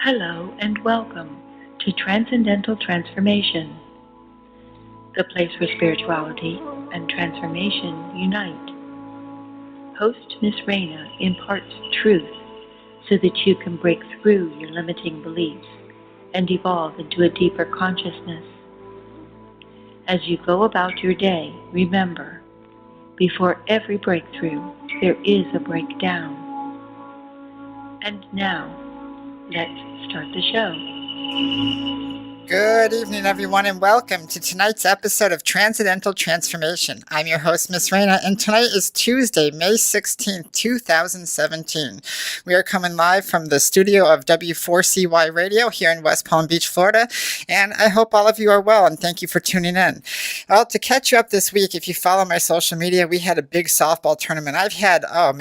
Hello and welcome to Transcendental Transformation, the place where spirituality and transformation unite. Host Miss Raina imparts truth so that you can break through your limiting beliefs and evolve into a deeper consciousness. As you go about your day, remember, before every breakthrough, there is a breakdown. And now, let's start the show. Good evening, everyone, and welcome to tonight's episode of Transcendental Transformation. I'm your host, Miss Raina, and tonight is Tuesday, May 16th, 2017. We are coming live from the studio of W4CY Radio here in West Palm Beach, Florida, and I hope all of you are well, and thank you for tuning in. Well, to catch you up this week, if you follow my social media, we had a big softball tournament. I had a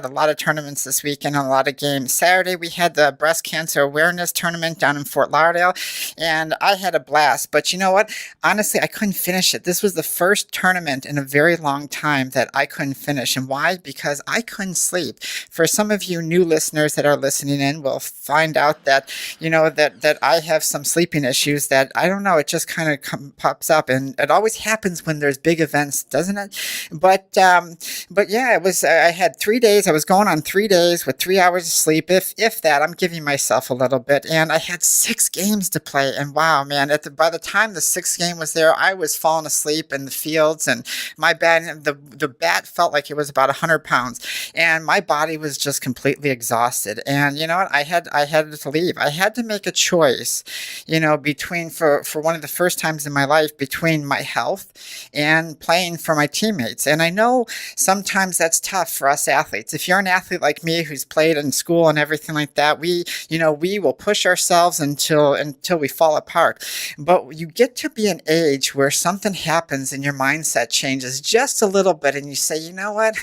lot of tournaments this week and a lot of games. Saturday, we had the Breast Cancer Awareness Tournament down in Fort Lauderdale, and I had a blast, but you know what? Honestly, I couldn't finish it. This was the first tournament in a very long time that I couldn't finish. And why? Because I couldn't sleep. For some of you new listeners that are listening in will find out that, that I have some sleeping issues that, I don't know, it just kind of pops up. And it always happens when there's big events, doesn't it? But yeah, I had 3 days. I was going on 3 days with 3 hours of sleep, if that. I'm giving myself a little bit. And I had 6 games to play. And wow, man, by the time the 6th game was there, I was falling asleep in the fields, and my the bat felt like it was about 100 pounds, and my body was just completely exhausted. And you know what? I had to leave. I had to make a choice, between for one of the first times in my life, between my health and playing for my teammates. And I know sometimes that's tough for us athletes. If you're an athlete like me who's played in school and everything like that, we will push ourselves until we fall apart. But you get to be an age where something happens and your mindset changes just a little bit, and you say, you know what,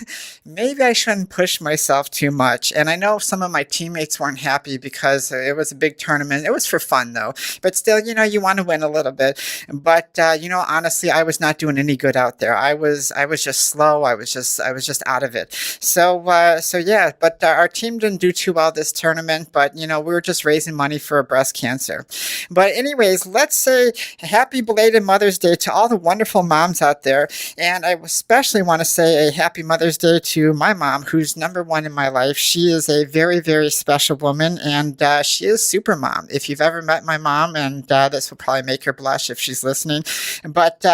maybe I shouldn't push myself too much. And I know some of my teammates weren't happy because it was a big tournament. It was for fun though, but still, you want to win a little bit. But honestly, I was not doing any good out there. I was just slow. I was just out of it. So yeah, but our team didn't do too well this tournament, but we were just raising money for breast cancer. But anyways, let's say happy belated Mother's Day to all the wonderful moms out there. And I especially want to say a happy Mother's Day to my mom, who's number one in my life. She is a very, very special woman, and she is super mom. If you've ever met my mom, and this will probably make her blush if she's listening, but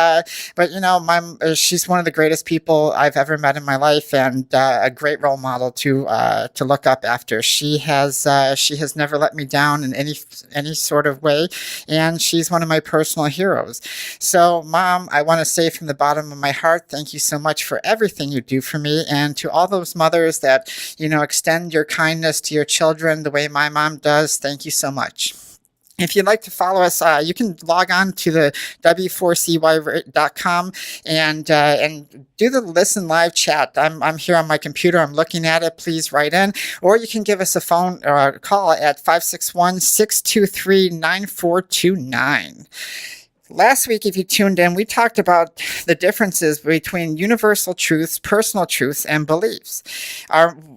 she's one of the greatest people I've ever met in my life, and a great role model to look up after. She has never let me down in any sort of way, and she's one of my personal heroes. So, Mom, I want to say from the bottom of my heart, thank you so much for everything you do for me, and to all those mothers that, extend your kindness to your children the way my mom does, thank you so much. If you'd like to follow us, you can log on to the w4cy.com and do the listen live chat. I'm here on my computer. I'm looking at it. Please write in, or you can give us a phone or a call at 561-623-9429. Last week, if you tuned in, we talked about the differences between universal truths, personal truths, and beliefs.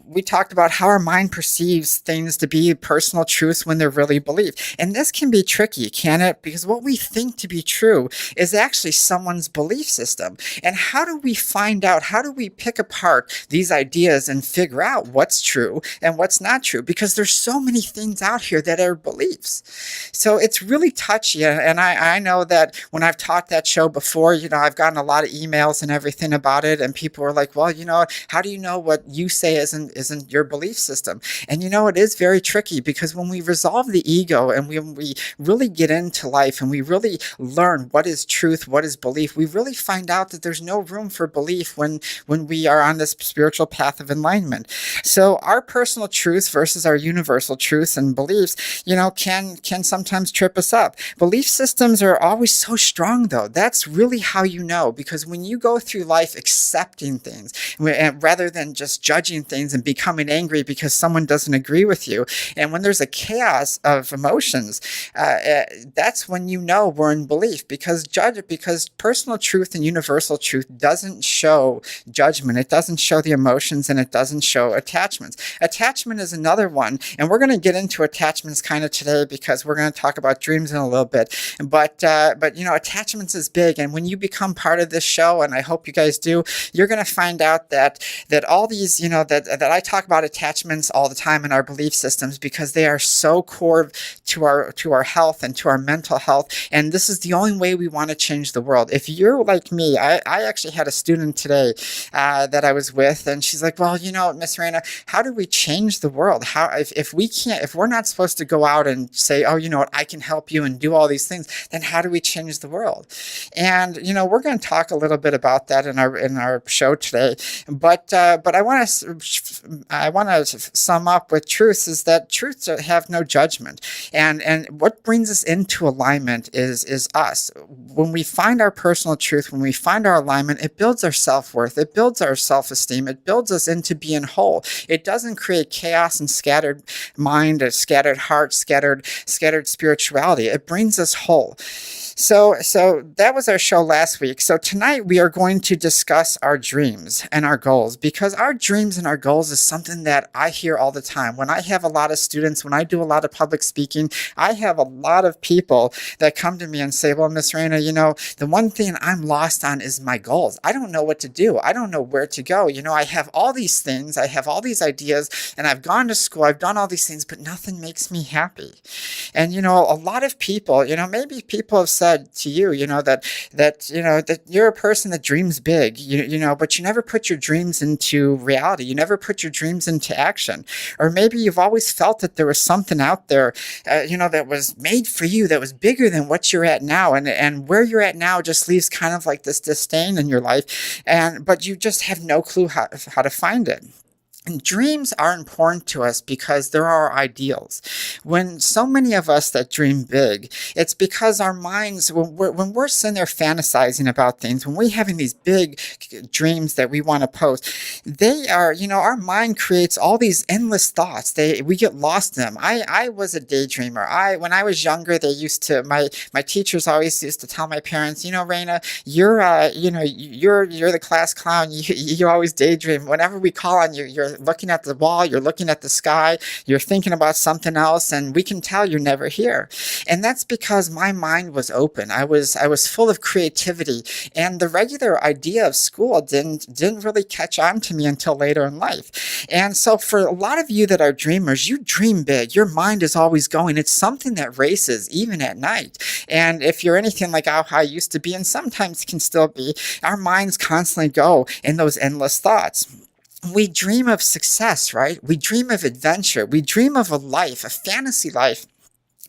We talked about how our mind perceives things to be personal truths when they're really beliefs. And this can be tricky, can it? Because what we think to be true is actually someone's belief system. And how do we find out? How do we pick apart these ideas and figure out what's true and what's not true? Because there's so many things out here that are beliefs. So it's really touchy. And I know that when I've taught that show before, I've gotten a lot of emails and everything about it. And people are like, well, how do you know what you say isn't your belief system? And it is very tricky, because when we resolve the ego and when we really get into life and we really learn what is truth, what is belief, we really find out that there's no room for belief when we are on this spiritual path of enlightenment. So our personal truths versus our universal truths and beliefs, can sometimes trip us up. Belief systems are always so strong, though. That's really how you know, because when you go through life accepting things rather than just judging things and becoming angry because someone doesn't agree with you. And when there's a chaos of emotions, that's when you know we're in belief, because personal truth and universal truth doesn't show judgment. It doesn't show the emotions, and it doesn't show attachments. Attachment is another one, and we're going to get into attachments kind of today because we're going to talk about dreams in a little bit. But attachments is big, and when you become part of this show, and I hope you guys do, you're going to find out that all these, that I talk about attachments all the time in our belief systems, because they are so core to our health and to our mental health. And this is the only way we want to change the world. If you're like me, I actually had a student today that I was with, and she's like, well, Miss Raina, how do we change the world? If we're not supposed to go out and say, oh, you know what, I can help you and do all these things, then how do we change the world? And we're going to talk a little bit about that in our show today. But I want to sum up with truths, is that truths have no judgment, and what brings us into alignment is us. When we find our personal truth, when we find our alignment, it builds our self-worth, it builds our self-esteem, it builds us into being whole. It doesn't create chaos and scattered mind, or scattered heart, scattered spirituality. It brings us whole. So that was our show last week. So tonight we are going to discuss our dreams and our goals, because our dreams and our goals is something that I hear all the time. When I have a lot of students, when I do a lot of public speaking, I have a lot of people that come to me and say, well, Miss Raina, the one thing I'm lost on is my goals. I don't know what to do. I don't know where to go. I have all these things, I have all these ideas, and I've gone to school, I've done all these things, but nothing makes me happy. And, a lot of people, maybe people have said to you, that you're a person that dreams big, but you never put your dreams into reality. You never put your dreams into action. Or maybe you've always felt that there was something out there, that was made for you, that was bigger than what you're at now. And where you're at now just leaves kind of like this disdain in your life. But you just have no clue how to find it. And dreams are important to us because they're our ideals. When so many of us that dream big, it's because our minds, when we're sitting there fantasizing about things, when we're having these big dreams that we want to post, they are, our mind creates all these endless thoughts. We get lost in them. I was a daydreamer. When I was younger, my teachers always used to tell my parents, Raina, you're the class clown. You always daydream. Whenever we call on you, you're looking at the wall, you're looking at the sky, you're thinking about something else, and we can tell you're never here. And that's because my mind was open. I was full of creativity, and the regular idea of school didn't really catch on to me until later in life. And so for a lot of you that are dreamers, you dream big. Your mind is always going. It's something that races even at night. And if you're anything like how I used to be, and sometimes can still be, our minds constantly go in those endless thoughts. We dream of success, right? We dream of adventure. We dream of a life, a fantasy life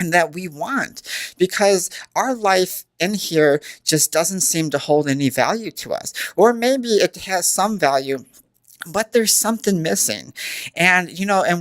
that we want, because our life in here just doesn't seem to hold any value to us. Or maybe it has some value, but there's something missing, and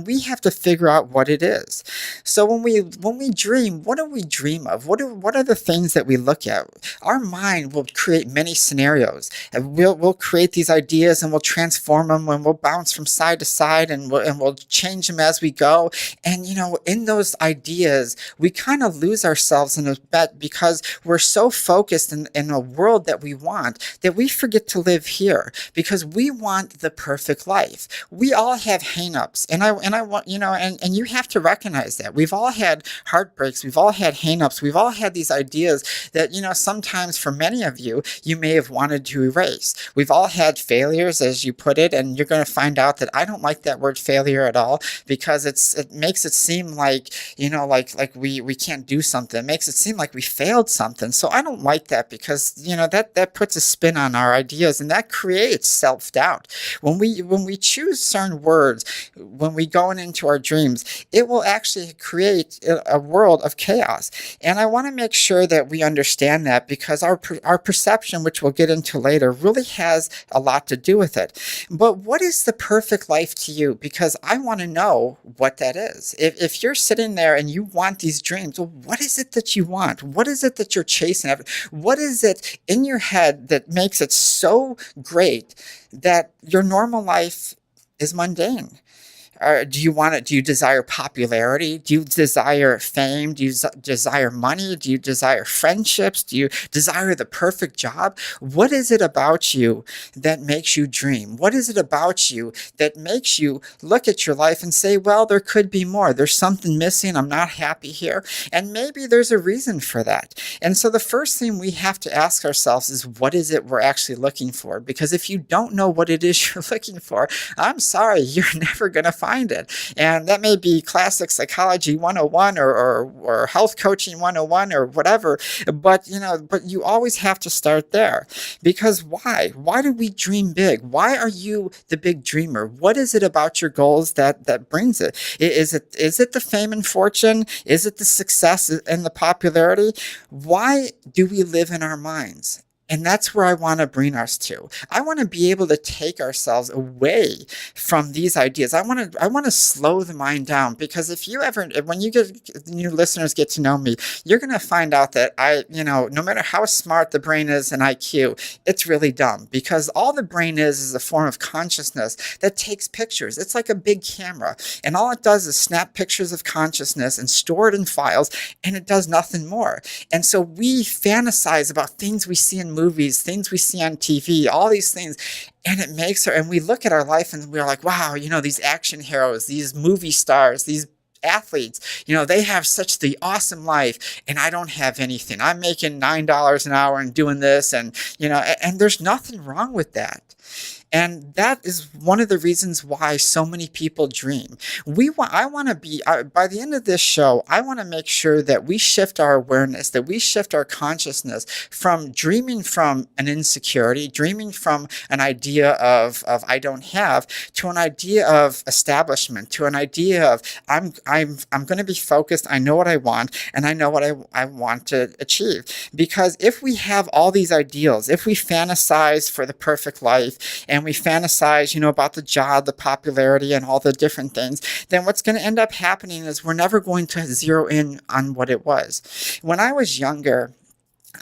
we have to figure out what it is. So when we dream, what do we dream of? What are the things that we look at? Our mind will create many scenarios, and we'll create these ideas, and we'll transform them, and we'll bounce from side to side, and we'll change them as we go. And in those ideas, we kind of lose ourselves in a bit, because we're so focused in a world that we want, that we forget to live here, because we want the perfect life. We all have hang-ups, and I want, and you have to recognize that. We've all had heartbreaks, we've all had hang-ups, we've all had these ideas that, sometimes for many of you, you may have wanted to erase. We've all had failures, as you put it, and you're going to find out that I don't like that word failure at all, because it makes it seem like, like we can't do something. It makes it seem like we failed something. So I don't like that, because, that puts a spin on our ideas, and that creates self-doubt. When we choose certain words, when we go into our dreams, it will actually create a world of chaos. And I want to make sure that we understand that, because our perception, which we'll get into later, really has a lot to do with it. But what is the perfect life to you? Because I want to know what that is. If you're sitting there and you want these dreams, well, what is it that you want? What is it that you're chasing after? What is it in your head that makes it so great that your normal life is mundane? Do you want it? Do you desire popularity? Do you desire fame? Do you desire money? Do you desire friendships? Do you desire the perfect job? What is it about you that makes you dream? What is it about you that makes you look at your life and say, well, there could be more. There's something missing. I'm not happy here. And maybe there's a reason for that. And so the first thing we have to ask ourselves is, what is it we're actually looking for? Because if you don't know what it is you're looking for, I'm sorry, you're never going to find it. And that may be classic psychology 101 or health coaching 101 or whatever. But you always have to start there. Because why? Why do we dream big? Why are you the big dreamer? What is it about your goals that brings it? Is it the fame and fortune? Is it the success and the popularity? Why do we live in our minds? And that's where I want to bring us to. I want to be able to take ourselves away from these ideas. I want to slow the mind down, because when new listeners get to know me, you're going to find out that no matter how smart the brain is in IQ, it's really dumb, because all the brain is a form of consciousness that takes pictures. It's like a big camera, and all it does is snap pictures of consciousness and store it in files, and it does nothing more. And so we fantasize about things we see in movies, things we see on TV, all these things. And and we look at our life and we're like, wow, these action heroes, these movie stars, these athletes, they have such the awesome life, and I don't have anything. I'm making $9 an hour and doing this, and there's nothing wrong with that. And that is one of the reasons why so many people dream. I want to be, by the end of this show, I want to make sure that we shift our awareness, that we shift our consciousness from dreaming from an insecurity, dreaming from an idea of I don't have, to an idea of establishment, to an idea of I'm going to be focused. I know what I want, and I know what I want to achieve. Because if we have all these ideals, if we fantasize for the perfect life, and we fantasize, about the job, the popularity, and all the different things, then what's going to end up happening is we're never going to zero in on what it was. When I was younger,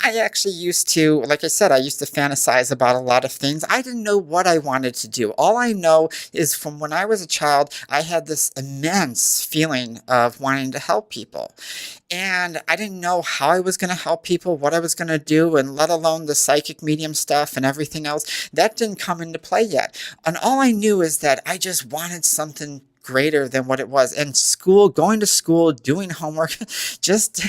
I actually used to, like I said, I used to fantasize about a lot of things. I didn't know what I wanted to do. All I know is from when I was a child, I had this immense feeling of wanting to help people. And I didn't know how I was going to help people, what I was going to do, and let alone the psychic medium stuff and everything else. That didn't come into play yet. And all I knew is that I just wanted something greater than what it was. And going to school, doing homework, just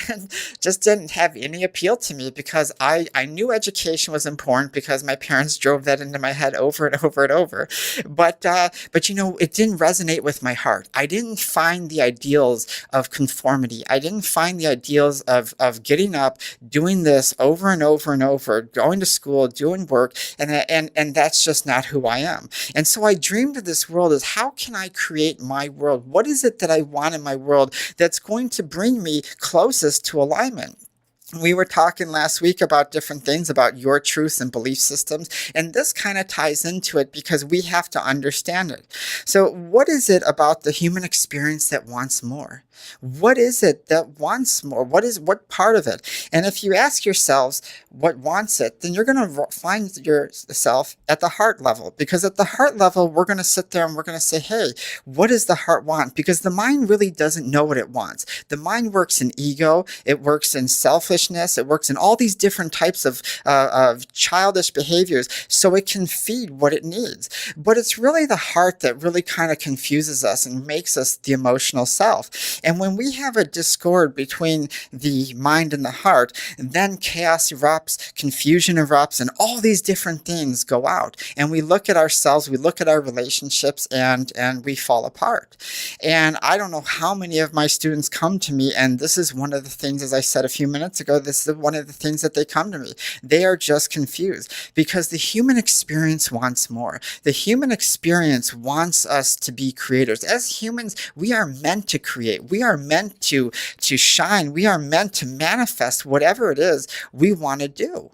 didn't have any appeal to me, because I knew education was important, because my parents drove that into my head over and over and over. But it didn't resonate with my heart. I didn't find the ideals of conformity. I didn't find the ideals of getting up, doing this over and over and over, going to school, doing work, and that's just not who I am. And so I dreamed of this world as, how can I create my world? What is it that I want in my world that's going to bring me closest to alignment? We were talking last week about different things, about your truths and belief systems, and this kind of ties into it, because we have to understand it. So what is it about the human experience that wants more? What is it that wants more? What part of it? And if you ask yourselves what wants it, then you're going to find yourself at the heart level, because at the heart level, we're going to sit there and we're going to say, hey, what does the heart want? Because the mind really doesn't know what it wants. The mind works in ego. It works in selfishness. It works in all these different types of childish behaviors, so it can feed what it needs. But it's really the heart that really kind of confuses us and makes us the emotional self. And when we have a discord between the mind and the heart, then chaos erupts, confusion erupts, and all these different things go out. And we look at ourselves, we look at our relationships, and we fall apart. And I don't know how many of my students come to me, and this is one of the things, as I said a few minutes ago, this is one of the things that they come to me. They are just confused, because the human experience wants more. The human experience wants us to be creators. As humans, we are meant to create. We are meant to shine. We are meant to manifest whatever it is we want to do.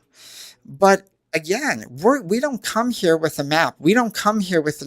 But again, we don't come here with a map. We don't come here with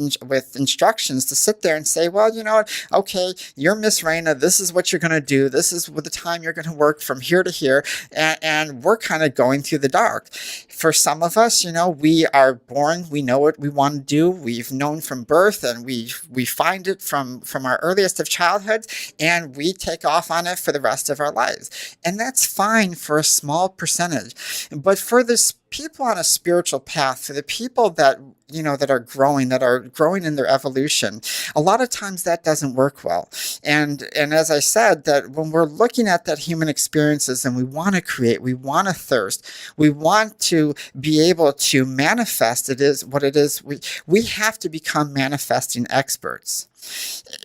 instructions to sit there and say, well, you know what? Okay, you're Miss Raina. This is what you're going to do. This is the time you're going to work from here to here. And we're kind of going through the dark. For some of us, we are born. We know what we want to do. We've known from birth, and we find it from our earliest of childhood, and we take off on it for the rest of our lives. And that's fine for a small percentage. But for this people on a spiritual path, for the people that that are growing in their evolution, a lot of times that doesn't work well. And as I said, that when we're looking at that human experiences and we want to create, we want to thirst, we want to be able to manifest it is what it is, we have to become manifesting experts.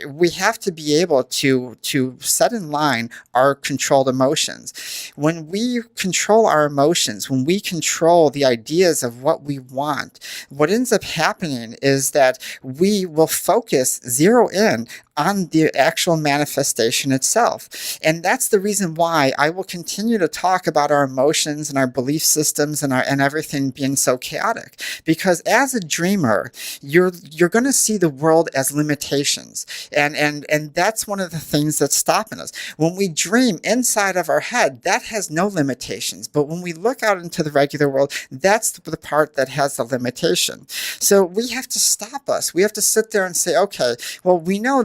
We have to be able to set in line our controlled emotions. When we control our emotions, when we control the ideas of what we want, what ends up happening is that we will zero in on the actual manifestation itself. And that's the reason why I will continue to talk about our emotions and our belief systems and everything being so chaotic. Because as a dreamer, you're going to see the world as limitations. And that's one of the things that's stopping us. When we dream inside of our head, that has no limitations. But when we look out into the regular world, that's the part that has the limitation. So we have to stop us. We have to sit there and say, okay, well, we know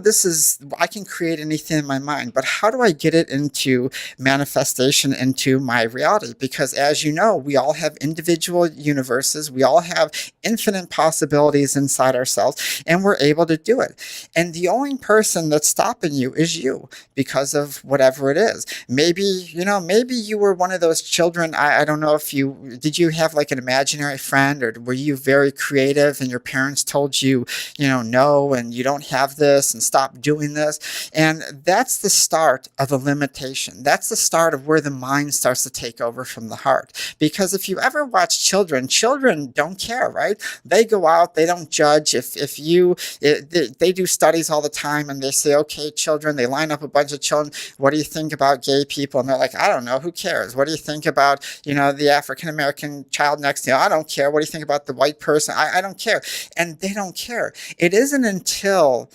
I can create anything in my mind, but how do I get it into manifestation, into my reality? Because as you know, we all have individual universes. We all have infinite possibilities inside ourselves, and we're able to do it. And the only person that's stopping you is you, because of whatever it is. Maybe you were one of those children. I don't know if did you have like an imaginary friend, or were you very creative and your parents told you, no, and you don't have this, and stop doing this. And that's the start of a limitation. That's the start of where the mind starts to take over from the heart. Because if you ever watch children don't care, right? They go out, they don't judge. They do studies all the time, and they say, okay, children, they line up a bunch of children. What do you think about gay people? And they're like, I don't know, who cares? What do you think about, the African-American child next to you? I don't care. What do you think about the white person? I don't care. And they don't care. It isn't until,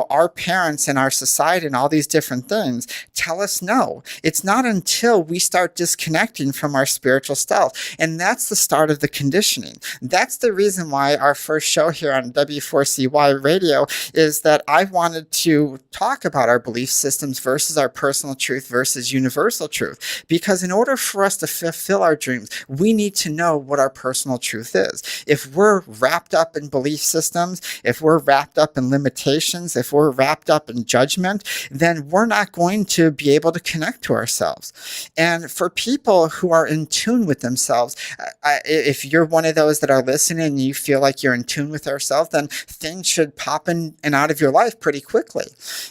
our parents and our society and all these different things tell us no. It's not until we start disconnecting from our spiritual self. And that's the start of the conditioning. That's the reason why our first show here on W4CY radio is that I wanted to talk about our belief systems versus our personal truth versus universal truth. Because in order for us to fulfill our dreams, we need to know what our personal truth is. If we're wrapped up in belief systems, if we're wrapped up in limitations, if we're wrapped up in judgment, then we're not going to be able to connect to ourselves. And for people who are in tune with themselves, if you're one of those that are listening and you feel like you're in tune with yourself, then things should pop in and out of your life pretty quickly.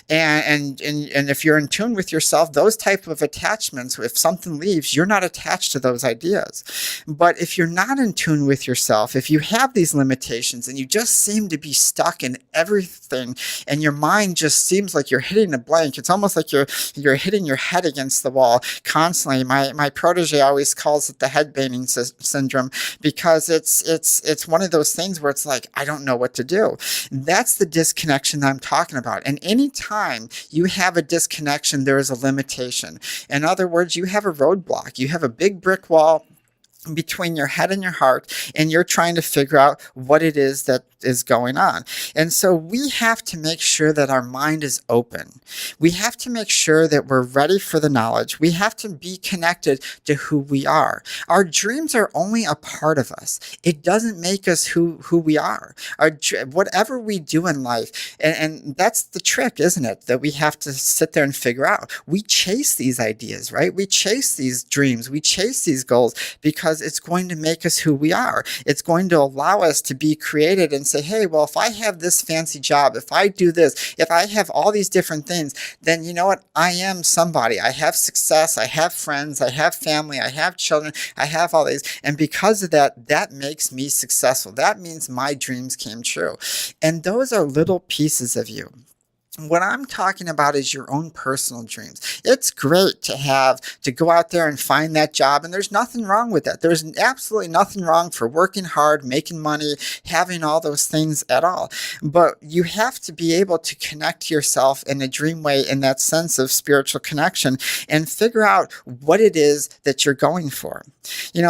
And if you're in tune with yourself, those type of attachments, if something leaves, you're not attached to those ideas. But if you're not in tune with yourself, if you have these limitations and you just seem to be stuck in everything, and your mind just seems like you're hitting a blank, it's almost like you're hitting your head against the wall constantly. My protege always calls it the head banging syndrome, because it's one of those things where it's like, I don't know what to do. That's the disconnection that I'm talking about. And anytime you have a disconnection, there is a limitation. In other words, you have a roadblock. You have a big brick wall between your head and your heart, and you're trying to figure out what it is that is going on. And so we have to make sure that our mind is open. We have to make sure that we're ready for the knowledge. We have to be connected to who we are. Our dreams are only a part of us. It doesn't make us who we are. Whatever we do in life, and that's the trick, isn't it? That we have to sit there and figure out. We chase these ideas, right? We chase these dreams. We chase these goals because it's going to make us who we are. It's going to allow us to be created and say, hey, well, if I have this fancy job, if I do this, if I have all these different things, then you know what? I am somebody. I have success. I have friends. I have family. I have children. I have all these. And because of that, that makes me successful. That means my dreams came true. And those are little pieces of you. What I'm talking about is your own personal dreams. It's great to go out there and find that job, and there's nothing wrong with that. There's absolutely nothing wrong for working hard, making money, having all those things at all. But you have to be able to connect yourself in a dream way, in that sense of spiritual connection, and figure out what it is that you're going for.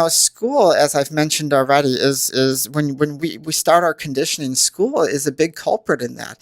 School, as I've mentioned already, is when we start our conditioning. School is a big culprit in that.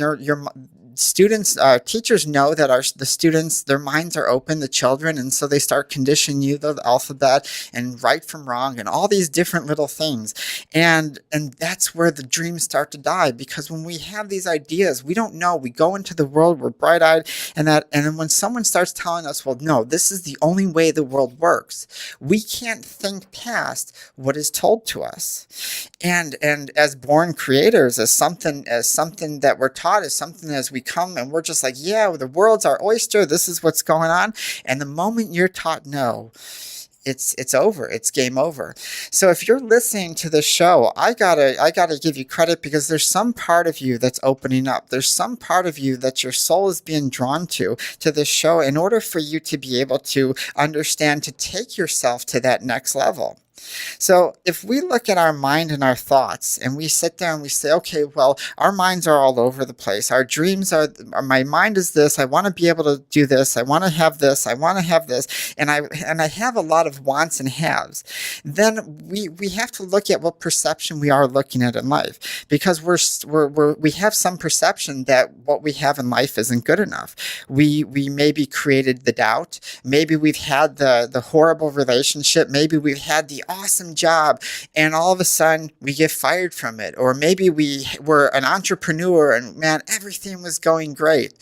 Your students, teachers know that the students, their minds are open, the children, and so they start conditioning you the alphabet and right from wrong and all these different little things, and that's where the dreams start to die, because when we have these ideas, we don't know. We go into the world, we're bright-eyed, and then when someone starts telling us, well, no, this is the only way the world works, we can't think past what is told to us. And as born creators, as something that we're taught, as something as we come and we're just like, yeah, the world's our oyster, this is what's going on. And the moment you're taught no, it's over. It's game over. So if you're listening to this show, I gotta give you credit, because there's some part of you that's opening up. There's some part of you that your soul is being drawn to this show, in order for you to be able to understand, to take yourself to that next level. So if we look at our mind and our thoughts, and we sit there and we say, okay, well, our minds are all over the place. Our dreams my mind is this. I want to be able to do this. I want to have this. I want to have this. And I have a lot of wants and haves. Then we have to look at what perception we are looking at in life, because we have some perception that what we have in life isn't good enough. We maybe created the doubt. Maybe we've had the horrible relationship. Maybe we've had the awesome job, and all of a sudden we get fired from it. Or maybe we were an entrepreneur and, man, everything was going great,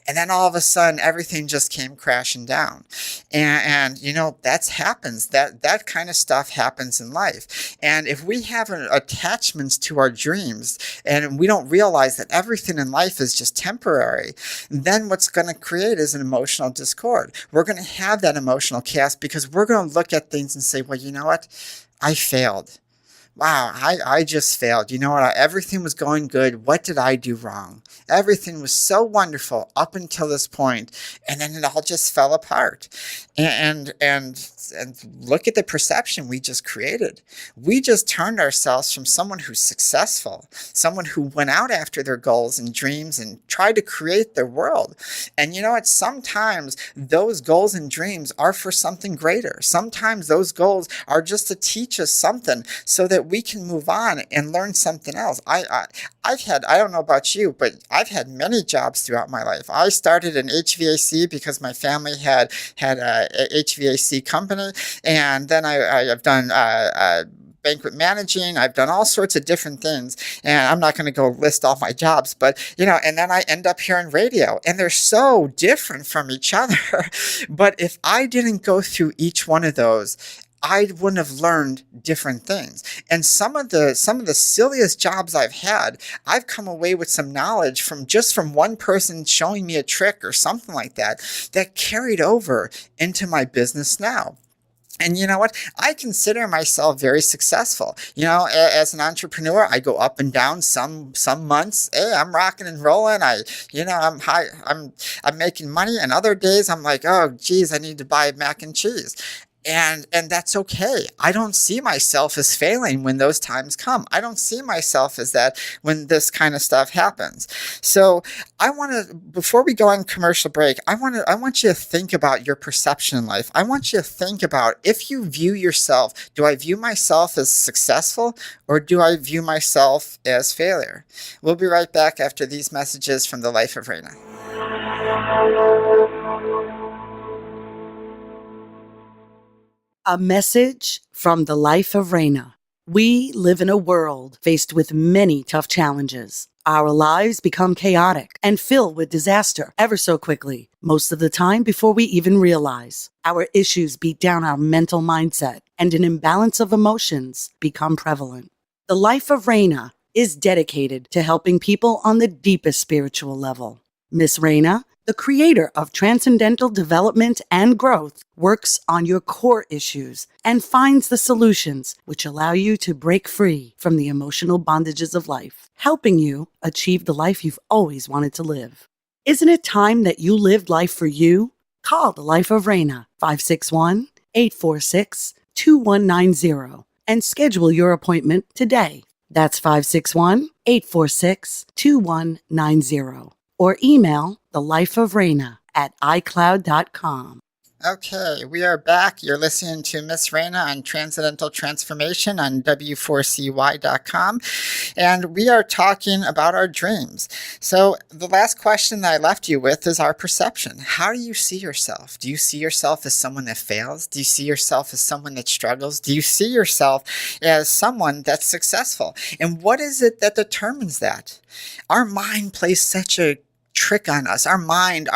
and then all of a sudden everything just came crashing down. And that happens. That kind of stuff happens in life. And if we have attachments to our dreams, and we don't realize that everything in life is just temporary, then what's going to create is an emotional discord. We're going to have that emotional chaos, because we're going to look at things and say, well, you know what? I failed. Wow, I just failed. You know what? Everything was going good. What did I do wrong? Everything was so wonderful up until this point, and then it all just fell apart. And look at the perception we just created. We just turned ourselves from someone who's successful, someone who went out after their goals and dreams and tried to create their world. And you know what? Sometimes those goals and dreams are for something greater. Sometimes those goals are just to teach us something so that we can move on and learn something else. I've had, I don't know about you, but I've had many jobs throughout my life. I started in HVAC because my family had a HVAC company, and then I've done banquet managing. I've done all sorts of different things, and I'm not going to go list all my jobs, but and then I end up here in radio, and they're so different from each other. But if I didn't go through each one of those, I wouldn't have learned different things. And some of the silliest jobs I've had, I've come away with some knowledge from one person showing me a trick or something like that carried over into my business now. And you know what? I consider myself very successful. As an entrepreneur, I go up and down. Some months, hey, I'm rocking and rolling. I'm high. I'm making money. And other days, I'm like, oh, geez, I need to buy mac and cheese. And that's okay. I don't see myself as failing when those times come. I don't see myself as that when this kind of stuff happens. So before we go on commercial break, I want you to think about your perception in life. I want you to think about, if you view yourself, do I view myself as successful, or do I view myself as failure? We'll be right back after these messages from the Life of Raina. A message from the Life of Raina. We live in a world faced with many tough challenges. Our lives become chaotic and filled with disaster ever so quickly, most of the time before we even realize. Our issues beat down our mental mindset, and an imbalance of emotions become prevalent. The Life of Raina is dedicated to helping people on the deepest spiritual level. Miss Raina The creator of Transcendental Development and Growth works on your core issues and finds the solutions which allow you to break free from the emotional bondages of life, helping you achieve the life you've always wanted to live. Isn't it time that you lived life for you? Call the Life of Raina, 561-846-2190, and schedule your appointment today. That's 561-846-2190. Or email thelifeofraina@icloud.com. Okay, we are back. You're listening to Miss Raina on Transcendental Transformation on W4CY.com, and we are talking about our dreams. So the last question that I left you with is our perception. How do you see yourself? Do you see yourself as someone that fails? Do you see yourself as someone that struggles? Do you see yourself as someone that's successful? And what is it that determines that? Our mind plays such a trick on us. Our mind,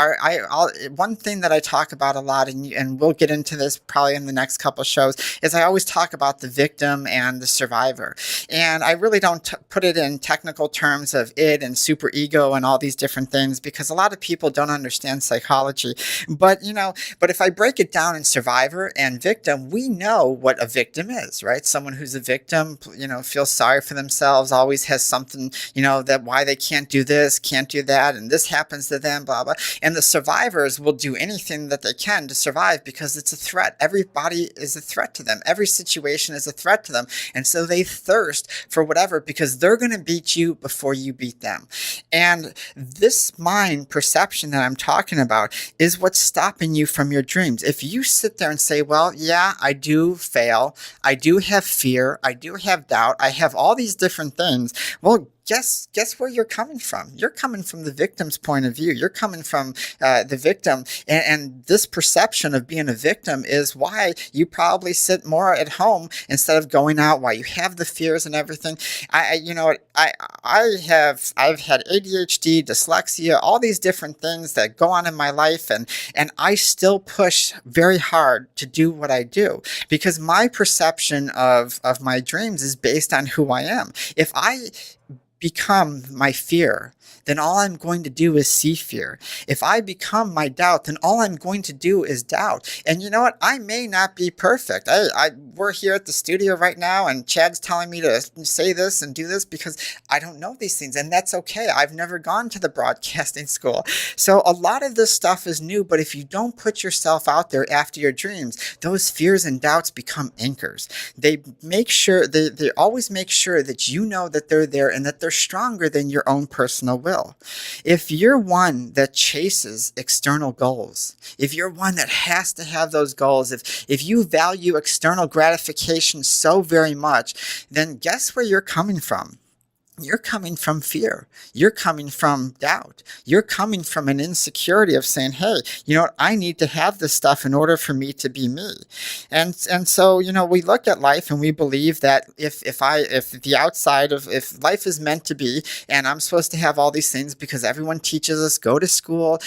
one thing that I talk about a lot, and we'll get into this probably in the next couple of shows, is I always talk about the victim and the survivor. And I really don't put it in technical terms of id and superego and all these different things, because a lot of people don't understand psychology. But if I break it down in survivor and victim, we know what a victim is, right? Someone who's a victim, feels sorry for themselves, always has something, that why they can't do this, can't do that, and this happens to them, blah, blah. And the survivors will do anything that they can to survive because it's a threat. Everybody is a threat to them. Every situation is a threat to them. And so they thirst for whatever, because they're going to beat you before you beat them. And this mind perception that I'm talking about is what's stopping you from your dreams. If you sit there and say, well, yeah, I do fail. I do have fear. I do have doubt. I have all these different things. Well, guess where you're coming from. You're coming from the victim's point of view. You're coming from the victim. And this perception of being a victim is why you probably sit more at home instead of going out, why you have the fears and everything. I've had ADHD, dyslexia, all these different things that go on in my life. And I still push very hard to do what I do, because my perception of my dreams is based on who I am. If I become my fear, then all I'm going to do is see fear. If I become my doubt, then all I'm going to do is doubt. And you know what? I may not be perfect. We're here at the studio right now, and Chad's telling me to say this and do this because I don't know these things, and that's okay. I've never gone to the broadcasting school. So a lot of this stuff is new, but if you don't put yourself out there after your dreams, those fears and doubts become anchors. They always make sure that you know that they're there and that they're stronger than your own personal will. If you're one that chases external goals, if you're one that has to have those goals, if you value external gratification so very much, then guess where you're coming from? You're coming from fear. You're coming from doubt. You're coming from an insecurity of saying, hey, you know what? I need to have this stuff in order for me to be me. And so, we look at life and we believe that if life is meant to be, and I'm supposed to have all these things because everyone teaches us, go to school,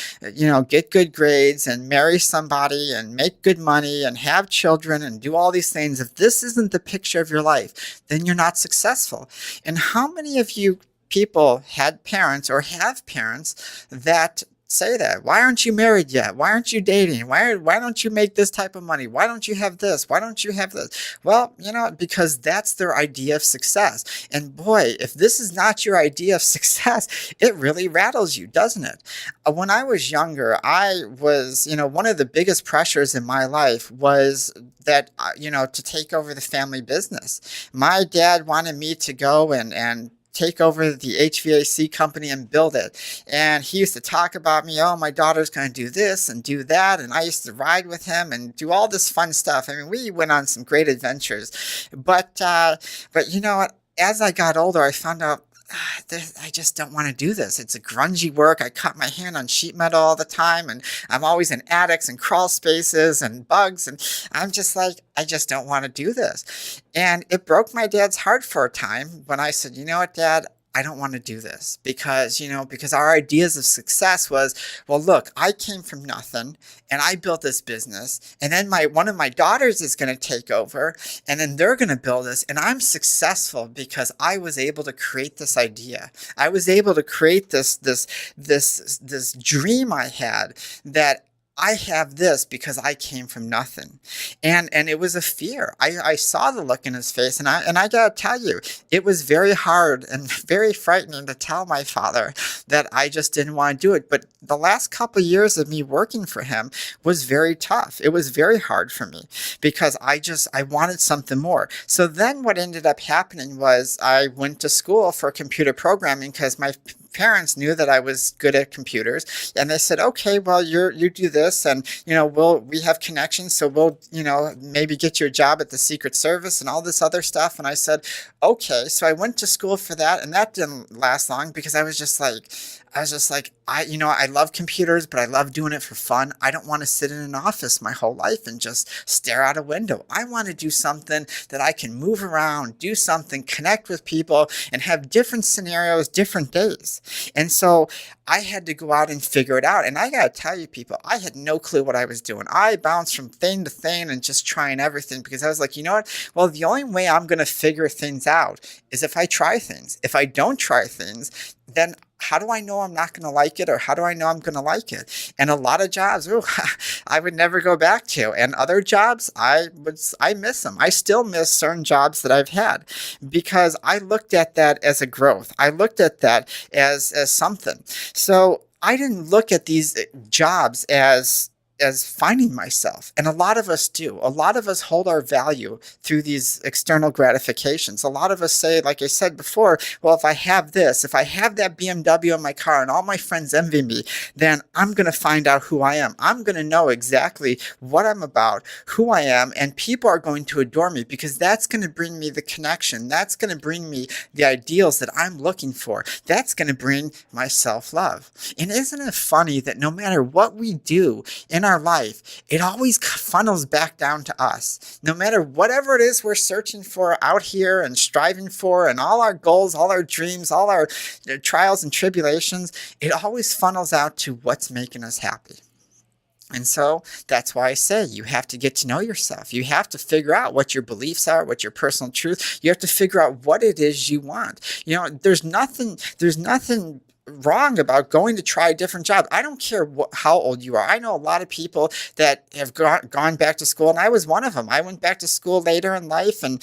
get good grades and marry somebody and make good money and have children and do all these things. If this isn't the picture of your life, then you're not successful. And how many of you people had parents or have parents that say that? Why aren't you married yet? Why aren't you dating? Why don't you make this type of money? Why don't you have this? Why don't you have this? Well, because that's their idea of success. And boy, if this is not your idea of success, it really rattles you, doesn't it? When I was younger, I was, one of the biggest pressures in my life was that, to take over the family business. My dad wanted me to go and take over the HVAC company and build it. And he used to talk about me, oh, my daughter's going to do this and do that. And I used to ride with him and do all this fun stuff. I mean, we went on some great adventures. But you know what? As I got older, I found out, I just don't want to do this. It's a grungy work. I cut my hand on sheet metal all the time, and I'm always in attics and crawl spaces and bugs, and I'm just like, I just don't want to do this. And it broke my dad's heart for a time when I said, you know what, Dad, I don't want to do this because our ideas of success was, well, look, I came from nothing and I built this business, and then one of my daughters is going to take over, and then they're going to build this, and I'm successful because I was able to create this idea. I was able to create this dream I had, that I have this because I came from nothing. And it was a fear. I saw the look in his face, and I gotta tell you, it was very hard and very frightening to tell my father that I just didn't want to do it. But the last couple of years of me working for him was very tough. It was very hard for me because I wanted something more. So then what ended up happening was I went to school for computer programming because my parents knew that I was good at computers, and they said, okay, well, you do this, and we have connections, so we'll maybe get you a job at the Secret Service and all this other stuff. And I said, okay. So I went to school for that, and that didn't last long because I was just like, I love computers, but I love doing it for fun. I don't want to sit in an office my whole life and just stare out a window. I want to do something that I can move around, do something, connect with people, and have different scenarios, different days. And so I had to go out and figure it out. And I got to tell you, people, I had no clue what I was doing. I bounced from thing to thing and just trying everything because I was like, you know what? Well, the only way I'm going to figure things out is if I try things. If I don't try things, then how do I know I'm not going to like it, or how do I know I'm going to like it? And a lot of jobs, I would never go back to. And other jobs, I miss them. I still miss certain jobs that I've had because I looked at that as a growth. I looked at that as something. So I didn't look at these jobs as finding myself. And a lot of us do. A lot of us hold our value through these external gratifications. A lot of us say, like I said before, well, if I have this, if I have that BMW in my car and all my friends envy me, then I'm going to find out who I am. I'm going to know exactly what I'm about, who I am, and people are going to adore me because that's going to bring me the connection. That's going to bring me the ideals that I'm looking for. That's going to bring my self-love. And isn't it funny that no matter what we do in our life, it always funnels back down to us. No matter whatever it is we're searching for out here and striving for, and all our goals, all our dreams, all our trials and tribulations, it always funnels out to what's making us happy. And so that's why I say you have to get to know yourself. You have to figure out what your beliefs are, what your personal truth. You have to figure out what it is you want. There's nothing wrong about going to try a different job. I don't care how old you are. I know a lot of people that have gone back to school, and I was one of them. I went back to school later in life, and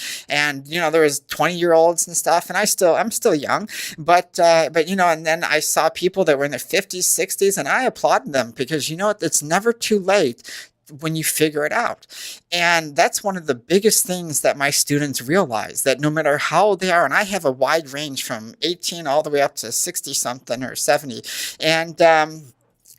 there was 20-year-olds and stuff, and I'm still young, but and then I saw people that were in their 50s, 60s, and I applauded them because it's never too late when you figure it out. And that's one of the biggest things that my students realize, that no matter how old they are, and I have a wide range from 18 all the way up to 60 something or 70.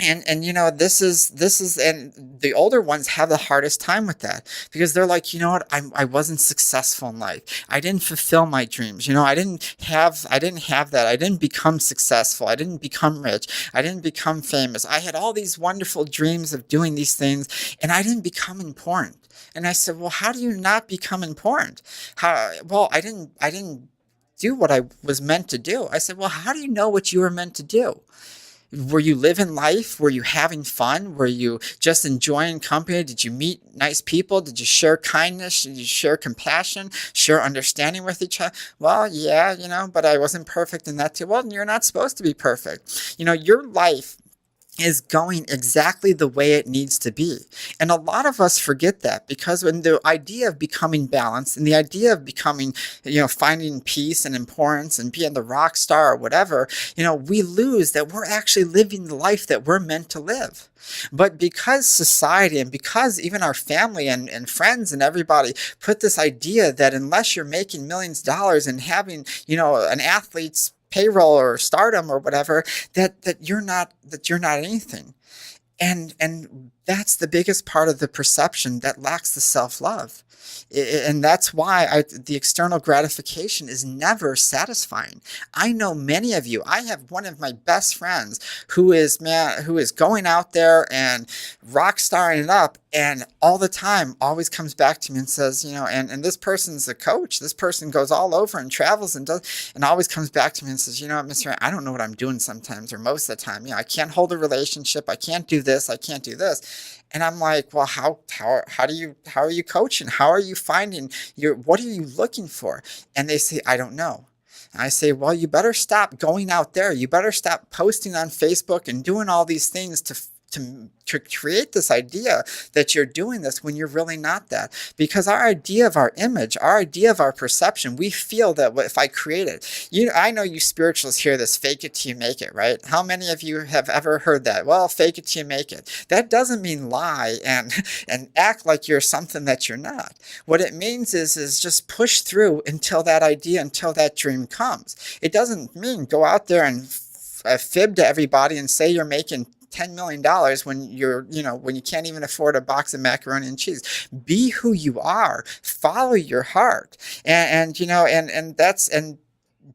This is, and the older ones have the hardest time with that because they're like, I wasn't successful in life. I didn't fulfill my dreams. I didn't have that. I didn't become successful. I didn't become rich. I didn't become famous. I had all these wonderful dreams of doing these things, and I didn't become important. And I said, well, how do you not become important? Well, I didn't do what I was meant to do. I said, well, how do you know what you were meant to do? Were you living life? Were you having fun? Were you just enjoying company? Did you meet nice people? Did you share kindness? Did you share compassion? Share understanding with each other? Well, yeah, but I wasn't perfect in that too. Well, you're not supposed to be perfect. Your life is going exactly the way it needs to be. And a lot of us forget that because when the idea of becoming balanced and the idea of becoming, finding peace and importance and being the rock star or whatever, we lose that we're actually living the life that we're meant to live. But because society and because even our family and friends and everybody put this idea that unless you're making millions of dollars and having, an athlete's payroll or stardom or whatever, that you're not anything. And that's the biggest part of the perception that lacks the self-love. And that's why the external gratification is never satisfying. I know many of you. I have one of my best friends who is going out there and rock starring it up, and all the time always comes back to me and says, and this person's a coach. This person goes all over and travels and does, and always comes back to me and says, Mr. I don't know what I'm doing sometimes, or most of the time. I can't hold a relationship. I can't do this. I can't do this. And I'm like, well, how are you coaching? How are you finding what are you looking for? And they say, I don't know. And I say, well, you better stop going out there. You better stop posting on Facebook and doing all these things to create this idea that you're doing this when you're really not that. Because our idea of our image, our idea of our perception, we feel that if I create it, I know you spiritualists hear this, fake it till you make it, right? How many of you have ever heard that? Well, fake it till you make it. That doesn't mean lie and act like you're something that you're not. What it means is just push through until that idea, until that dream comes. It doesn't mean go out there and fib to everybody and say you're making $10 million when you can't even afford a box of macaroni and cheese. Be who you are. Follow your heart, and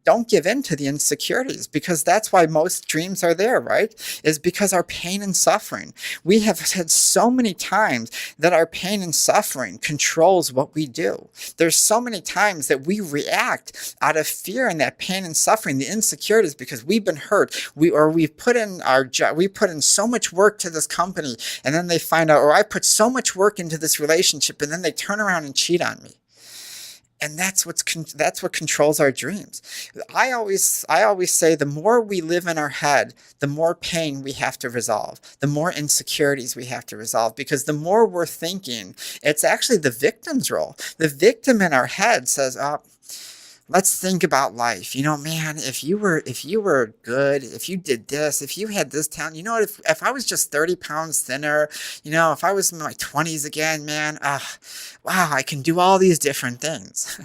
don't give in to the insecurities, because that's why most dreams are there, right? Is because our pain and suffering. We have had so many times that our pain and suffering controls what we do. There's so many times that we react out of fear and that pain and suffering, the insecurities, because we've been hurt. We've put in our job. We put in so much work to this company, and then they find out, or I put so much work into this relationship, and then they turn around and cheat on me. And that's what controls our dreams. I always say the more we live in our head, the more pain we have to resolve, the more insecurities we have to resolve, because the more we're thinking, it's actually the victim's role. The victim in our head says, oh, let's think about life. Man, if you were good, if you did this, if you had this talent, if I was just 30 pounds thinner, if I was in my 20s again, man, wow, I can do all these different things.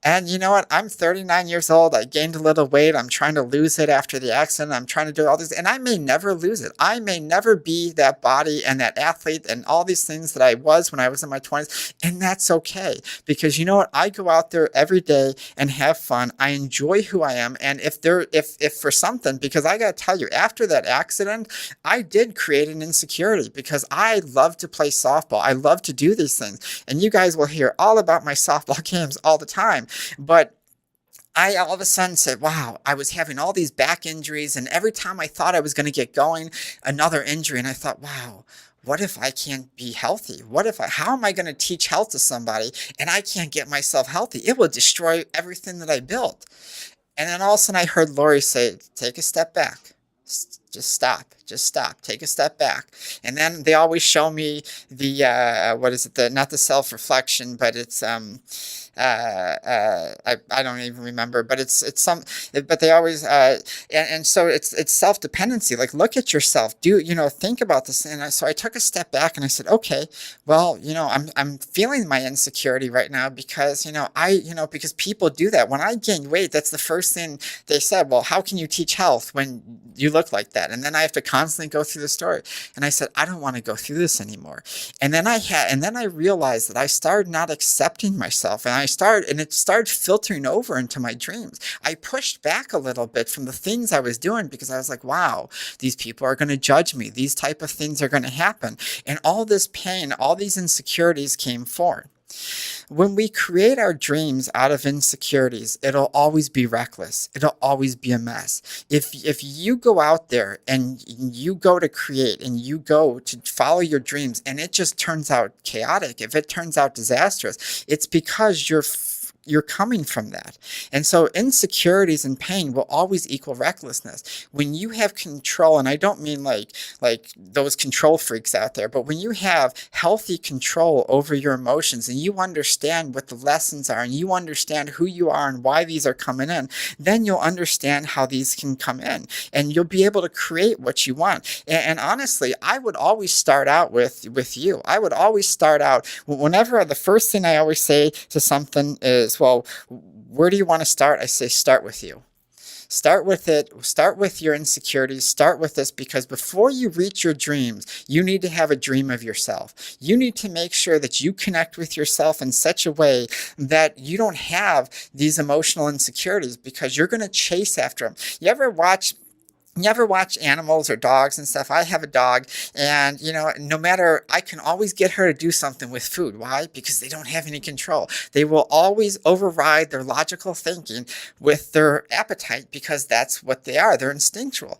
And you know what? I'm 39 years old. I gained a little weight. I'm trying to lose it after the accident. I'm trying to do all this, and I may never lose it. I may never be that body and that athlete and all these things that I was when I was in my 20s. And that's okay, because you know what? I go out there every day and have fun. I enjoy who I am. And if for something, because I got to tell you, after that accident, I did create an insecurity, because I love to play softball. I love to do these things. And you guys will hear all about my softball games all the time. But I all of a sudden said, wow, I was having all these back injuries, and every time I thought I was going to get going, another injury. And I thought, wow, what if I can't be healthy? How am I going to teach health to somebody and I can't get myself healthy? It will destroy everything that I built. And then all of a sudden I heard Lori say, take a step back. Just stop, take a step back. And then they always show me the, not the self-reflection, but it's, I don't even remember, but but they always, and so it's self-dependency. Like, look at yourself, think about this. And so I took a step back and I said, okay, well, I'm feeling my insecurity right now because, because people do that. When I gain weight, that's the first thing they said, well, how can you teach health when you look like that? And then I have to constantly go through the story. And I said, I don't want to go through this anymore. And then I realized that I started not accepting myself, and it started filtering over into my dreams. I pushed back a little bit from the things I was doing, because I was like, wow, these people are going to judge me. These type of things are going to happen. And all this pain, all these insecurities came forth. When we create our dreams out of insecurities, it'll always be reckless. It'll always be a mess. If you go out there and you go to create and you go to follow your dreams and it just turns out chaotic, if it turns out disastrous, it's because you're coming from that. And so insecurities and pain will always equal recklessness. When you have control, and I don't mean like those control freaks out there, but when you have healthy control over your emotions and you understand what the lessons are and you understand who you are and why these are coming in, then you'll understand how these can come in and you'll be able to create what you want. And honestly, I would always start out with you. I would always start out, whenever the first thing I always say to something is, well, where do you want to start? I say, start with you. Start with it. Start with your insecurities. Start with this, because before you reach your dreams, you need to have a dream of yourself. You need to make sure that you connect with yourself in such a way that you don't have these emotional insecurities, because you're going to chase after them. You ever watch animals or dogs and stuff? I have a dog, and no matter, I can always get her to do something with food. Why? Because they don't have any control. They will always override their logical thinking with their appetite, because that's what they are. They're instinctual.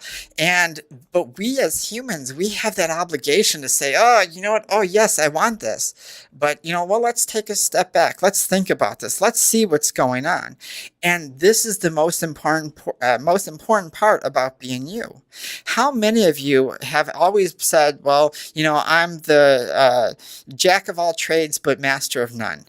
But we as humans, we have that obligation to say, oh, you know what? Oh, yes, I want this. But well, let's take a step back. Let's think about this. Let's see what's going on. And this is the most important part about being you. How many of you have always said, well, I'm the jack of all trades, but master of none?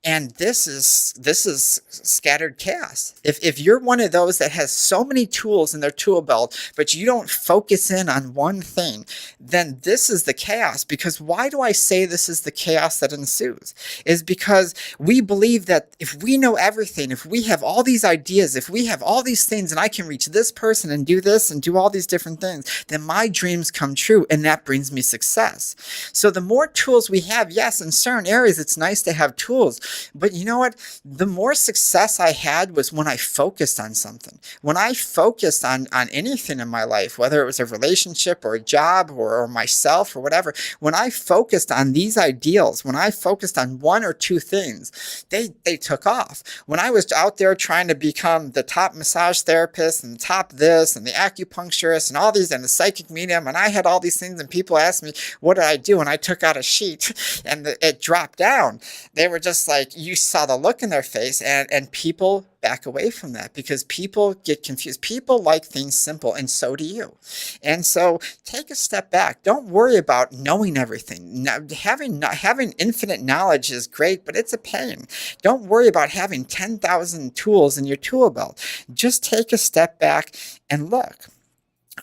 And this is scattered chaos. If you're one of those that has so many tools in their tool belt, but you don't focus in on one thing, then this is the chaos. Because why do I say this is the chaos that ensues? Is because we believe that if we know everything, if we have all these ideas, if we have all these things, and I can reach this person and do this and do all these different things, then my dreams come true, and that brings me success. So the more tools we have, yes, in certain areas it's nice to have tools, but you know what? The more success I had was when I focused on something. When I focused on anything in my life, whether it was a relationship or a job or myself or whatever, when I focused on these ideals, when I focused on one or two things, they took off. When I was out there trying to become the top massage therapist and the top this and the acupuncturist and all these and the psychic medium, and I had all these things, and people asked me, what did I do? And I took out a sheet and it dropped down. They were just like, you saw the look in their face, and people back away from that, because people get confused. People like things simple, and so do you. And so take a step back. Don't worry about knowing everything. Now, having infinite knowledge is great, but it's a pain. Don't worry about having 10,000 tools in your tool belt. Just take a step back and look.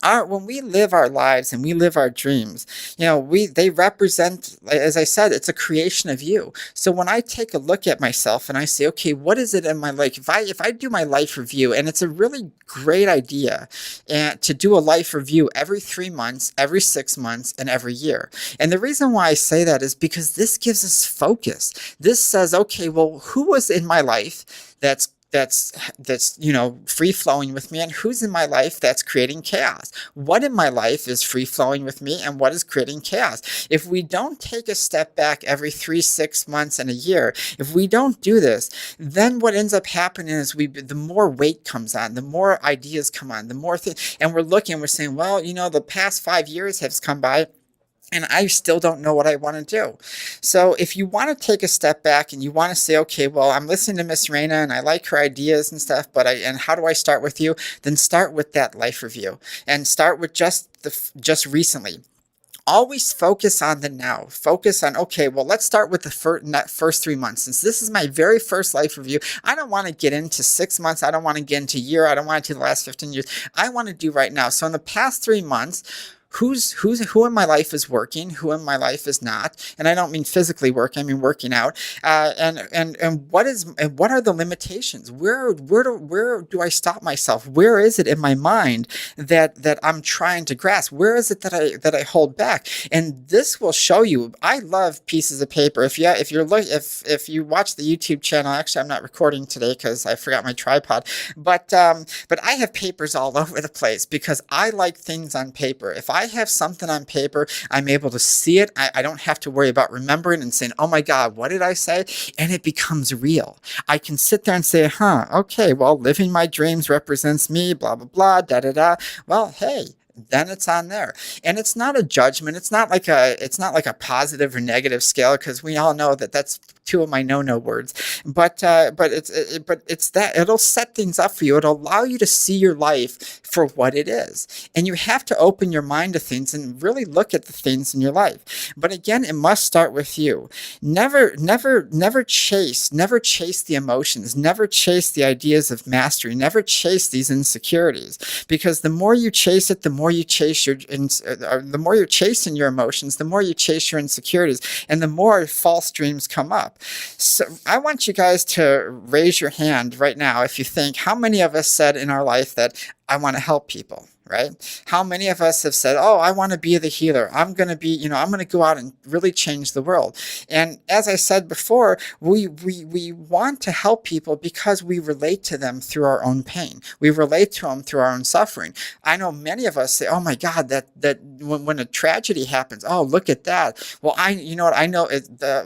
When we live our lives and we live our dreams, they represent, as I said, it's a creation of you. So when I take a look at myself and I say, okay, what is it in my life? If I do my life review, and it's a really great idea to do a life review every 3 months, every 6 months, and every year. And the reason why I say that is because this gives us focus. This says, okay, well, who was in my life that's free flowing with me, and who's in my life that's creating chaos? What in my life is free flowing with me, and what is creating chaos? If we don't take a step back every 3, 6 months, and a year, if we don't do this, then what ends up happening is the more weight comes on, the more ideas come on, the more things, and we're saying, well, the past 5 years has come by, and I still don't know what I want to do. So if you want to take a step back and you want to say, okay, well, I'm listening to Miss Raina and I like her ideas and stuff, and how do I start with you? Then start with that life review, and start with just recently. Always focus on the now. Focus on, okay, well, let's start with the first 3 months. Since this is my very first life review, I don't want to get into 6 months. I don't want to get into a year. I don't want to do the last 15 years. I want to do right now. So in the past 3 months, who in my life is working, who in my life is not, and I don't mean physically working, I mean working out, and what are the limitations? Where do I stop myself? Where is it in my mind that I'm trying to grasp? Where is it that I hold back? And this will show you. I love pieces of paper. If you watch the YouTube channel, actually I'm not recording today because I forgot my tripod, but I have papers all over the place because I like things on paper. If I have something on paper, I'm able to see it. I don't have to worry about remembering and saying, oh my God, what did I say? And it becomes real. I can sit there and say, okay, well, living my dreams represents me, blah, blah, blah, da, da, da. Well, hey, then it's on there. And it's not a judgment. It's not like a positive or negative scale, because we all know that that's two of my no words. But it's that it'll set things up for you. It'll allow you to see your life for what it is. And you have to open your mind to things and really look at the things in your life. But again, it must start with you. Never chase the emotions. Never chase the ideas of mastery. Never chase these insecurities, because the more you chase it, the more more you chase the more you're chasing your emotions, the more you chase your insecurities, and the more false dreams come up. So I want you guys to raise your hand right now if you think, how many of us said in our life that I want to help people? Right? How many of us have said, oh, I want to be the healer. I'm going to be, I'm going to go out and really change the world. And as I said before, we want to help people because we relate to them through our own pain. We relate to them through our own suffering. I know many of us say, oh my God, that when a tragedy happens, oh, look at that. Well, I know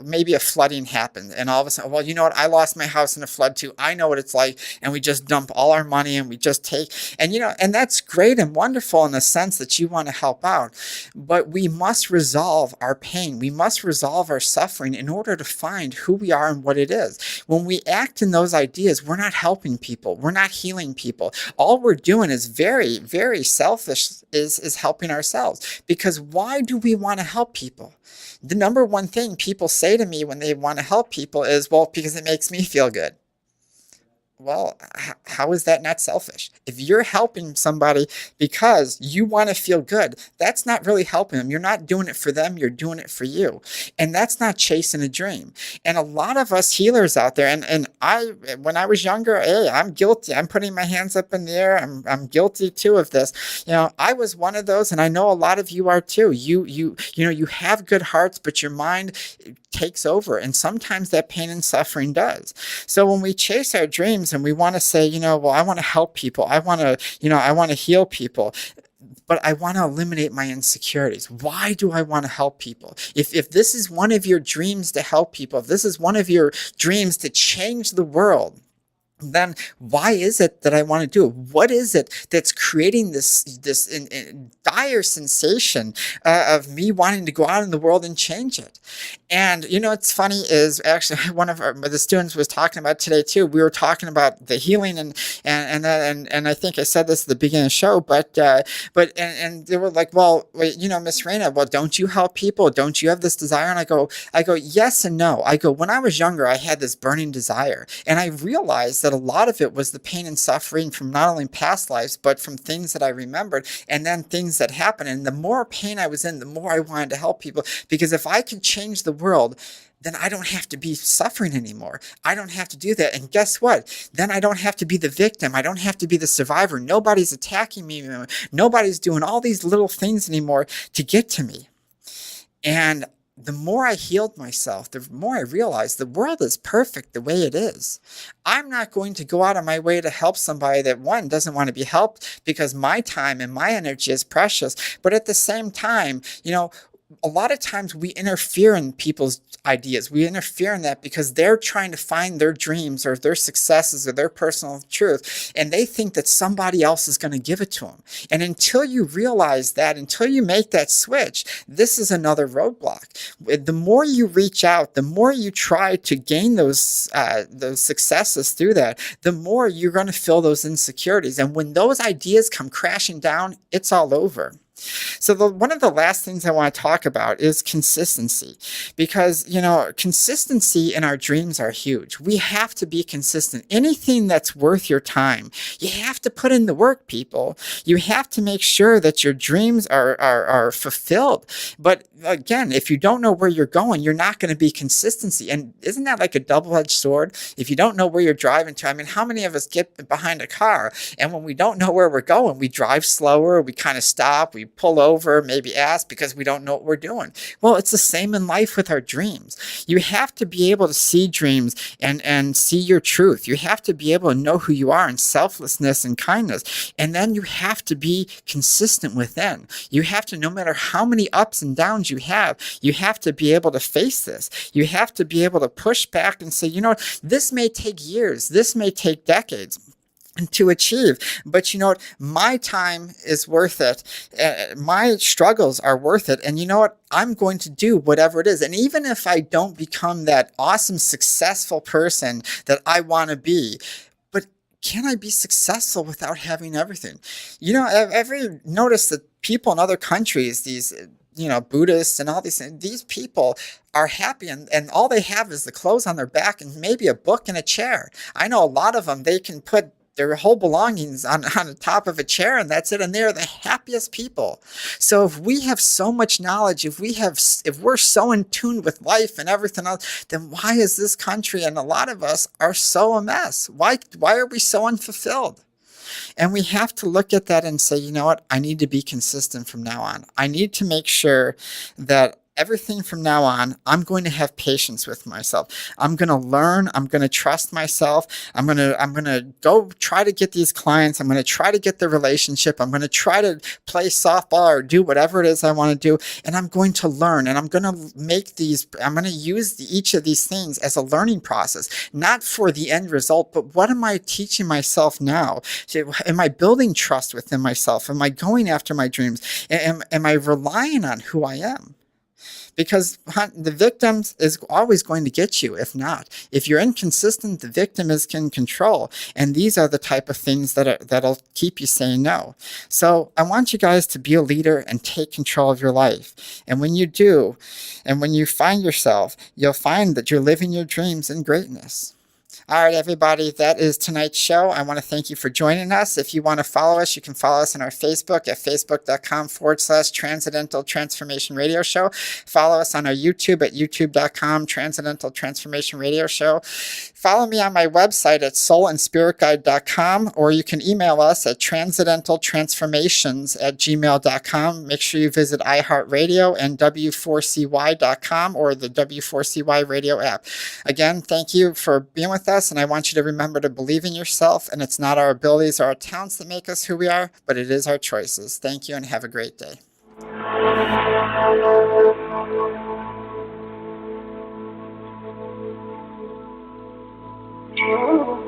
maybe a flooding happened, and all of a sudden, well, I lost my house in a flood too. I know what it's like. And we just dump all our money and we just take, and that's great and wonderful in the sense that you want to help out, but we must resolve our pain. We must resolve our suffering in order to find who we are and what it is. When we act in those ideas, we're not helping people. We're not healing people. All we're doing is very, very selfish, is helping ourselves. Because why do we want to help people? The number one thing people say to me when they want to help people is, well, because it makes me feel good. Well, how is that not selfish? If you're helping somebody because you want to feel good, that's not really helping them. You're not doing it for them. You're doing it for you. And that's not chasing a dream. And a lot of us healers out there, and when I was younger, hey, I'm guilty. I'm putting my hands up in the air. I'm guilty too of this. I was one of those, and I know a lot of you are too. You have good hearts, but your mind takes over. And sometimes that pain and suffering does. So when we chase our dreams and we want to say, well, I want to help people. I want to heal people. But I want to eliminate my insecurities. Why do I want to help people? If this is one of your dreams to help people, if this is one of your dreams to change the world, then why is it that I want to do it? What is it that's creating this dire sensation of me wanting to go out in the world and change it? And what's funny is actually one of the students was talking about today too. We were talking about the healing and I think I said this at the beginning of the show, but they were like, well, Miss Raina, well, don't you help people? Don't you have this desire? And I go, yes and no. I go, when I was younger, I had this burning desire, and I realized that a lot of it was the pain and suffering from not only past lives, but from things that I remembered and then things that happened. And the more pain I was in, the more I wanted to help people, because if I could change the world, then I don't have to be suffering anymore. I don't have to do that. And guess what? Then I don't have to be the victim. I don't have to be the survivor. Nobody's attacking me anymore. Nobody's doing all these little things anymore to get to me. And the more I healed myself, the more I realized the world is perfect the way it is. I'm not going to go out of my way to help somebody that, one, doesn't want to be helped, because my time and my energy is precious. But at the same time, a lot of times we interfere in people's ideas. We interfere in that because they're trying to find their dreams or their successes or their personal truth, and they think that somebody else is going to give it to them. And until you realize that, until you make that switch, this is another roadblock. The more you reach out, the more you try to gain those successes through that, the more you're going to feel those insecurities. And when those ideas come crashing down, it's all over. So one of the last things I want to talk about is consistency, because, consistency in our dreams are huge. We have to be consistent. Anything that's worth your time, you have to put in the work, people. You have to make sure that your dreams are fulfilled. But again, if you don't know where you're going, you're not going to be consistency. And isn't that like a double-edged sword? If you don't know where you're driving to, how many of us get behind a car, and when we don't know where we're going, we drive slower, we kind of stop, we pull over, maybe ask, because we don't know what we're doing. Well, it's the same in life with our dreams. You have to be able to see dreams and see your truth. You have to be able to know who you are in selflessness and kindness. And then you have to be consistent within. You have to, no matter how many ups and downs you have to be able to face this. You have to be able to push back and say, this may take years, this may take decades to achieve, but my time is worth it. My struggles are worth it. And I'm going to do whatever it is. And even if I don't become that awesome, successful person that I want to be, but can I be successful without having everything? I've ever noticed that people in other countries, these Buddhists and all these people are happy, and all they have is the clothes on their back and maybe a book and a chair. I know a lot of them, they can put their whole belongings on the top of a chair, and that's it. And they're the happiest people. So if we have so much knowledge, if we're so in tune with life and everything else, then why is this country and a lot of us are so a mess? Why are we so unfulfilled? And we have to look at that and say, you know what? I need to be consistent from now on. I need to make sure that everything from now on, I'm going to have patience with myself. I'm going to learn. I'm going to trust myself. I'm going to go try to get these clients. I'm going to try to get the relationship. I'm going to try to play softball or do whatever it is I want to do. And I'm going to learn. And I'm going to use each of these things as a learning process, not for the end result, but what am I teaching myself now? So, am I building trust within myself? Am I going after my dreams? Am I relying on who I am? Because the victim is always going to get you. If not, if you're inconsistent, the victim is in control. And these are the type of things that'll keep you saying no. So I want you guys to be a leader and take control of your life. And when you do, and when you find yourself, you'll find that you're living your dreams in greatness. All right, everybody, that is tonight's show. I want to thank you for joining us. If you want to follow us, you can follow us on our Facebook at facebook.com/Transcendental Transformation Radio Show. Follow us on our YouTube at youtube.com Transcendental Transformation Radio Show. Follow me on my website at soulandspiritguide.com, or you can email us at transcendentaltransformations@gmail.com. Make sure you visit iHeartRadio and w4cy.com or the W4CY radio app. Again, thank you for being with us, and I want you to remember to believe in yourself, and it's not our abilities or our talents that make us who we are, but it is our choices. Thank you, and have a great day. Oh.